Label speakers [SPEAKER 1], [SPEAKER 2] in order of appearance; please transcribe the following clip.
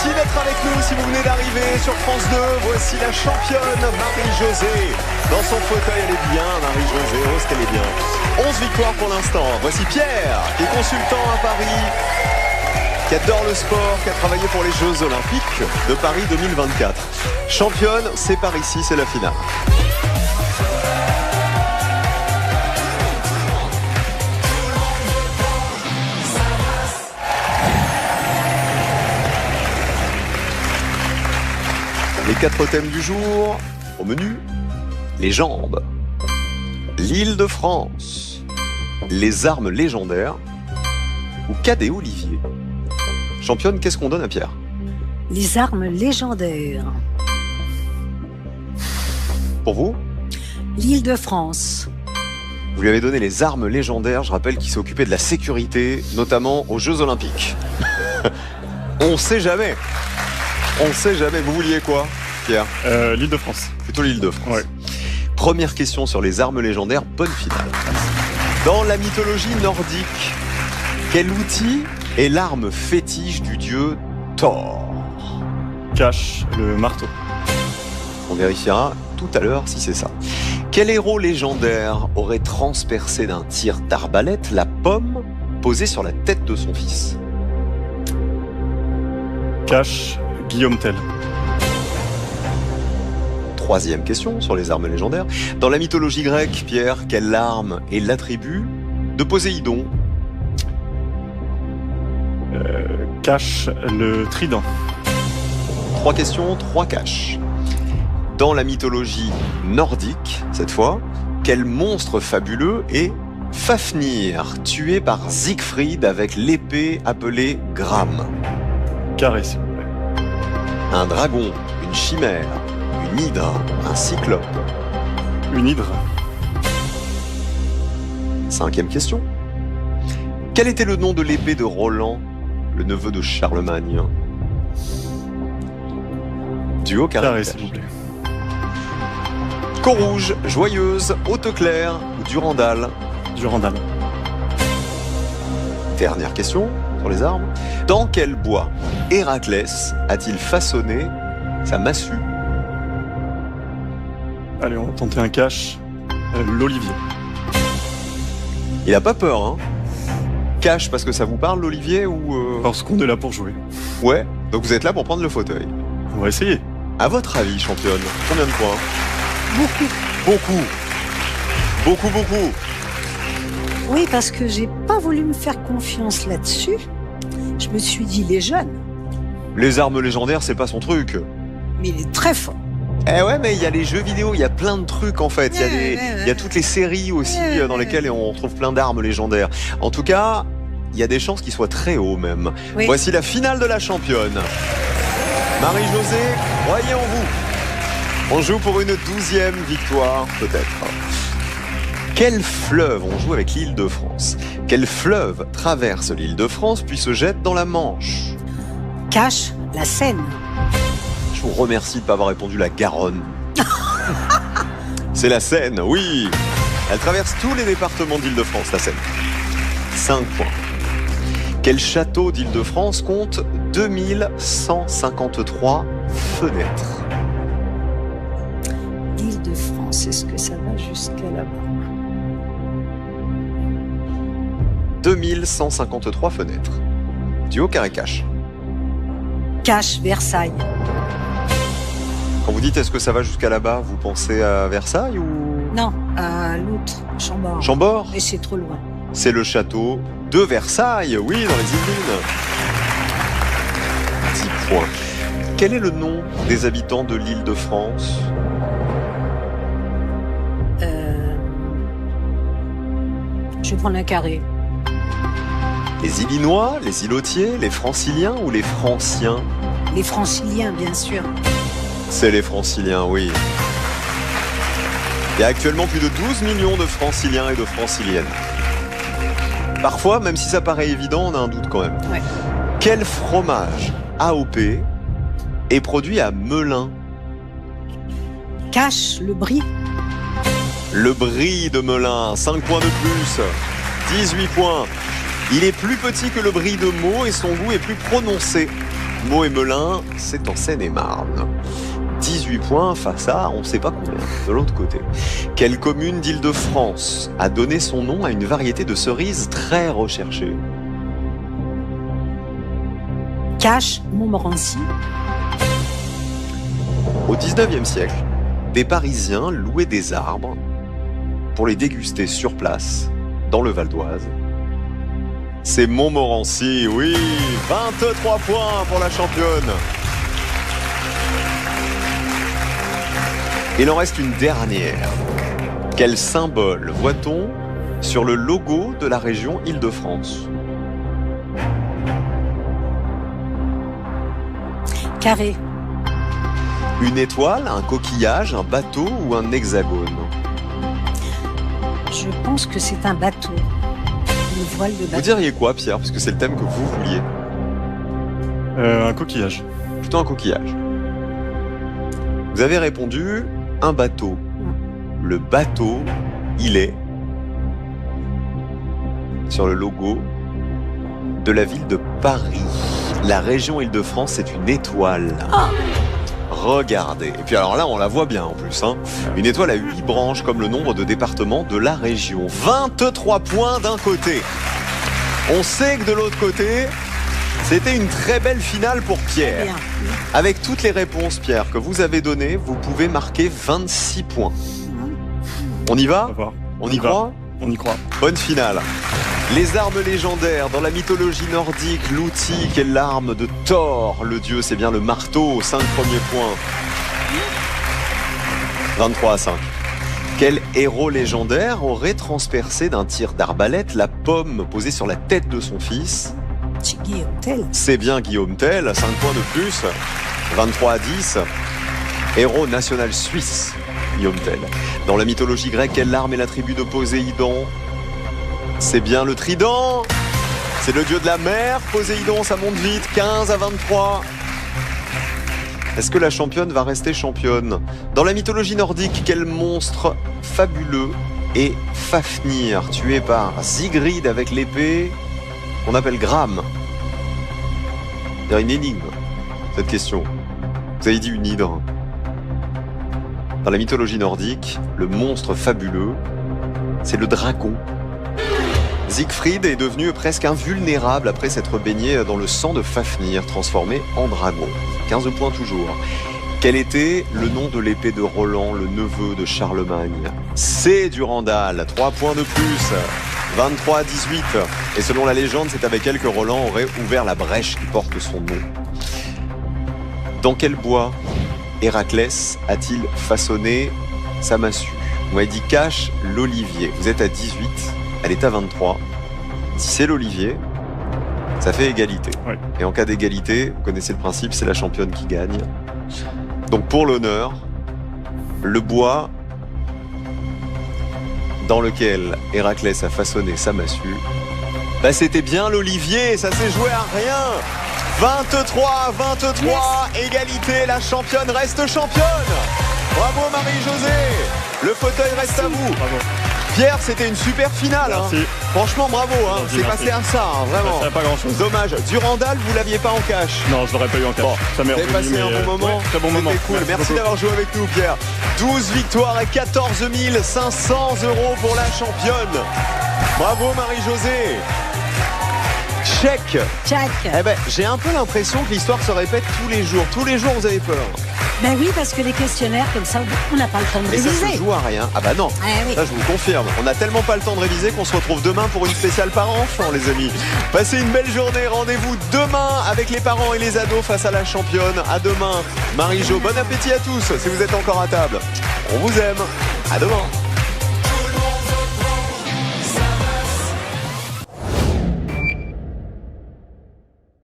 [SPEAKER 1] Merci d'être avec nous si vous venez d'arriver sur France 2. Voici la championne Marie-Josée. Dans son fauteuil, elle est bien, Marie-Josée. Oh, ce qu'elle est bien. 11 victoires pour l'instant. Voici Pierre, qui est consultant à Paris, qui adore le sport, qui a travaillé pour les Jeux Olympiques de Paris 2024. Championne, c'est par ici, c'est la finale. Les 4 thèmes du jour, au menu, les jambes, l'Île-de-France, les armes légendaires ou Cadet Olivier. Championne, qu'est-ce qu'on donne à Pierre?
[SPEAKER 2] Les armes légendaires.
[SPEAKER 1] Pour vous?
[SPEAKER 2] L'Île-de-France.
[SPEAKER 1] Vous lui avez donné les armes légendaires, je rappelle qu'il s'est occupé de la sécurité, notamment aux Jeux Olympiques. On sait jamais. On sait jamais. Vous vouliez quoi, Pierre?
[SPEAKER 3] L'Île-de-France.
[SPEAKER 1] Plutôt l'Île-de-France.
[SPEAKER 3] Ouais.
[SPEAKER 1] Première question sur les armes légendaires, bonne finale. Dans la mythologie nordique, quel outil est l'arme fétiche du dieu Thor?
[SPEAKER 3] Cache le marteau.
[SPEAKER 1] On vérifiera tout à l'heure si c'est ça. Quel héros légendaire aurait transpercé d'un tir d'arbalète la pomme posée sur la tête de son fils?
[SPEAKER 3] Cache Guillaume Tell.
[SPEAKER 1] Troisième question sur les armes légendaires. Dans la mythologie grecque, Pierre, quelle arme est l'attribut de Poséidon?
[SPEAKER 3] Cache le trident.
[SPEAKER 1] 3 questions, 3 caches. Dans la mythologie nordique, cette fois, quel monstre fabuleux est Fafnir, tué par Siegfried avec l'épée appelée Gram?
[SPEAKER 3] Carré, s'il vous plaît.
[SPEAKER 1] Un dragon, une chimère, une hydre, un cyclope.
[SPEAKER 3] Une hydre.
[SPEAKER 1] 5e question. Quel était le nom de l'épée de Roland, le neveu de Charlemagne? Duo
[SPEAKER 3] Carré, s'il vous plaît.
[SPEAKER 1] Corouge, Joyeuse, Haute-Claire ou Durandal?
[SPEAKER 3] Durandal.
[SPEAKER 1] Dernière question sur les armes. Dans quel bois Héraclès a-t-il façonné sa massue?
[SPEAKER 3] Allez, on va tenter un cache. L'olivier.
[SPEAKER 1] Il a pas peur, hein? Cache parce que ça vous parle, l'Olivier, ou
[SPEAKER 3] Parce qu'on est là pour jouer.
[SPEAKER 1] Ouais, donc vous êtes là pour prendre le fauteuil.
[SPEAKER 3] On va essayer.
[SPEAKER 1] À votre avis, championne, combien de points?
[SPEAKER 2] Beaucoup.
[SPEAKER 1] Beaucoup. Beaucoup, beaucoup.
[SPEAKER 2] Oui, parce que j'ai pas voulu me faire confiance là-dessus. Je me suis dit, les jeunes,
[SPEAKER 1] Les armes légendaires, c'est pas son truc.
[SPEAKER 2] mais il est très fort.
[SPEAKER 1] Eh ouais, mais il y a les jeux vidéo, il y a plein de trucs en fait. Il y a toutes les séries aussi dans lesquelles on retrouve plein d'armes légendaires. En tout cas, il y a des chances qu'il soit très haut même.
[SPEAKER 2] Oui.
[SPEAKER 1] Voici la finale de la championne. Marie-Josée, croyez en vous. On joue pour une 12e victoire, peut-être. Quel fleuve, on joue avec l'Île-de-France, quel fleuve traverse l'Île-de-France puis se jette dans la Manche?
[SPEAKER 2] Cache la Seine.
[SPEAKER 1] Je vous remercie de ne pas avoir répondu la Garonne. C'est la Seine, oui. Elle traverse tous les départements d'Île-de-France, la Seine. 5 points. Quel château d'Île-de-France compte 2153 fenêtres?
[SPEAKER 2] L'Île-de-France, est-ce que ça va jusqu'à là-bas?
[SPEAKER 1] 2153 fenêtres. Duo carré cache.
[SPEAKER 2] Cache Versailles.
[SPEAKER 1] Quand vous dites est-ce que ça va jusqu'à là-bas, vous pensez à Versailles ou
[SPEAKER 2] Non, à l'autre, Chambord.
[SPEAKER 1] Chambord?
[SPEAKER 2] Mais c'est trop loin.
[SPEAKER 1] C'est le château de Versailles, oui, dans les Yvelines. 10 points. Quel est le nom des habitants de l'Île-de-France?
[SPEAKER 2] Je vais prendre un carré.
[SPEAKER 1] Les Illinois, les Îlotiers, les Franciliens ou les Franciens?
[SPEAKER 2] Les Franciliens, bien sûr.
[SPEAKER 1] C'est les Franciliens, oui. Il y a actuellement plus de 12 millions de Franciliens et de Franciliennes. Parfois, même si ça paraît évident, on a un doute quand même.
[SPEAKER 2] Ouais.
[SPEAKER 1] Quel fromage AOP est produit à Melun?
[SPEAKER 2] Cache le Brie.
[SPEAKER 1] Le Brie de Melun, 5 points de plus, 18 points. Il est plus petit que le Brie de Meaux et son goût est plus prononcé. Meaux et Melun, c'est en Seine-et-Marne. 18 points face à on ne sait pas combien, de l'autre côté. Quelle commune d'Île-de-France a donné son nom à une variété de cerises très recherchée?
[SPEAKER 2] Cache, Montmorency.
[SPEAKER 1] Au 19e siècle, des Parisiens louaient des arbres pour les déguster sur place, dans le Val d'Oise. C'est Montmorency, oui, 23 points pour la championne. Il en reste une dernière. Quel symbole voit-on sur le logo de la région Île-de-France?
[SPEAKER 2] Carré.
[SPEAKER 1] Une étoile, un coquillage, un bateau ou un hexagone?
[SPEAKER 2] Je pense que c'est un bateau. Une voile de bateau.
[SPEAKER 1] Vous diriez quoi, Pierre, puisque c'est le thème que vous vouliez?
[SPEAKER 3] Un coquillage.
[SPEAKER 1] Plutôt un coquillage. Vous avez répondu un bateau. Le bateau, il est sur le logo de la ville de Paris. La région Île-de-France, c'est une étoile. Regardez. Et puis alors là, on la voit bien en plus. Une étoile à 8 branches, comme le nombre de départements de la région. 23 points d'un côté. On sait que de l'autre côté, c'était une très belle finale pour Pierre.
[SPEAKER 2] Bien.
[SPEAKER 1] Avec toutes les réponses, Pierre, que vous avez données, vous pouvez marquer 26 points. On y va?
[SPEAKER 3] On va voir.
[SPEAKER 1] On y croit?
[SPEAKER 3] On y croit.
[SPEAKER 1] Bonne finale. Les armes légendaires dans la mythologie nordique, l'outil qui est l'arme de Thor, le dieu, c'est bien le marteau. 5 premiers points. 23-5. Quel héros légendaire aurait transpercé d'un tir d'arbalète la pomme posée sur la tête de son fils?
[SPEAKER 2] C'est Guillaume Tell.
[SPEAKER 1] C'est bien Guillaume Tell, 5 points de plus. 23-10. Héros national suisse, Guillaume Tell. Dans la mythologie grecque, quelle arme est l'attribut de Poséidon? C'est bien le trident. C'est le dieu de la mer, Poséidon, ça monte vite. 15-23. Est-ce que la championne va rester championne? Dans la mythologie nordique, quel monstre fabuleux est Fafnir, tué par Sigrid avec l'épée qu'on appelle Gram? C'est une énigme, cette question. Vous avez dit une hydre. Dans la mythologie nordique, le monstre fabuleux, c'est le dragon. Siegfried est devenu presque invulnérable après s'être baigné dans le sang de Fafnir, transformé en dragon. 15 points toujours. Quel était le nom de l'épée de Roland, le neveu de Charlemagne? C'est Durandal, 3 points de plus. 23-18. Et selon la légende, c'est avec elle que Roland aurait ouvert la brèche qui porte son nom. Dans quel bois Héraclès a-t-il façonné sa massue? On m'a dit cache l'olivier. Vous êtes à 18, elle est à 23. Si c'est l'olivier, ça fait égalité.
[SPEAKER 3] Ouais.
[SPEAKER 1] Et en cas d'égalité, vous connaissez le principe, c'est la championne qui gagne. Donc pour l'honneur, le bois dans lequel Héraclès a façonné sa massue, c'était bien l'olivier, ça s'est joué à rien. 23-23, yes. Égalité, la championne reste championne. Bravo Marie-Josée, le fauteuil reste à vous.
[SPEAKER 3] Bravo.
[SPEAKER 1] Pierre, c'était une super finale.
[SPEAKER 3] Merci.
[SPEAKER 1] Franchement, bravo. C'est passé à ça, vraiment.
[SPEAKER 3] Ça pas grand-chose.
[SPEAKER 1] Dommage. Durandal, vous l'aviez pas en cash.
[SPEAKER 3] Non, je l'aurais pas eu en cash.
[SPEAKER 1] Bon,
[SPEAKER 3] ça m'est
[SPEAKER 1] vous avez
[SPEAKER 3] revenu,
[SPEAKER 1] passé un bon moment.
[SPEAKER 3] Ouais, très bon moment.
[SPEAKER 1] C'était cool. Merci d'avoir joué avec nous, Pierre. 12 victoires et 14 500 € pour la championne. Bravo Marie-Josée. Check. J'ai un peu l'impression que l'histoire se répète tous les jours. Tous les jours, vous avez peur.
[SPEAKER 2] Ben oui, parce que les questionnaires, comme ça, on n'a pas le temps de réviser.
[SPEAKER 1] Et ça se joue à rien. Ah bah non,
[SPEAKER 2] oui.
[SPEAKER 1] Ça je vous confirme. On n'a tellement pas le temps de réviser qu'on se retrouve demain pour une spéciale parents-enfants, les amis. Passez une belle journée. Rendez-vous demain avec les parents et les ados face à la championne. À demain, Marie-Jo. Bon appétit à tous si vous êtes encore à table. On vous aime. À demain.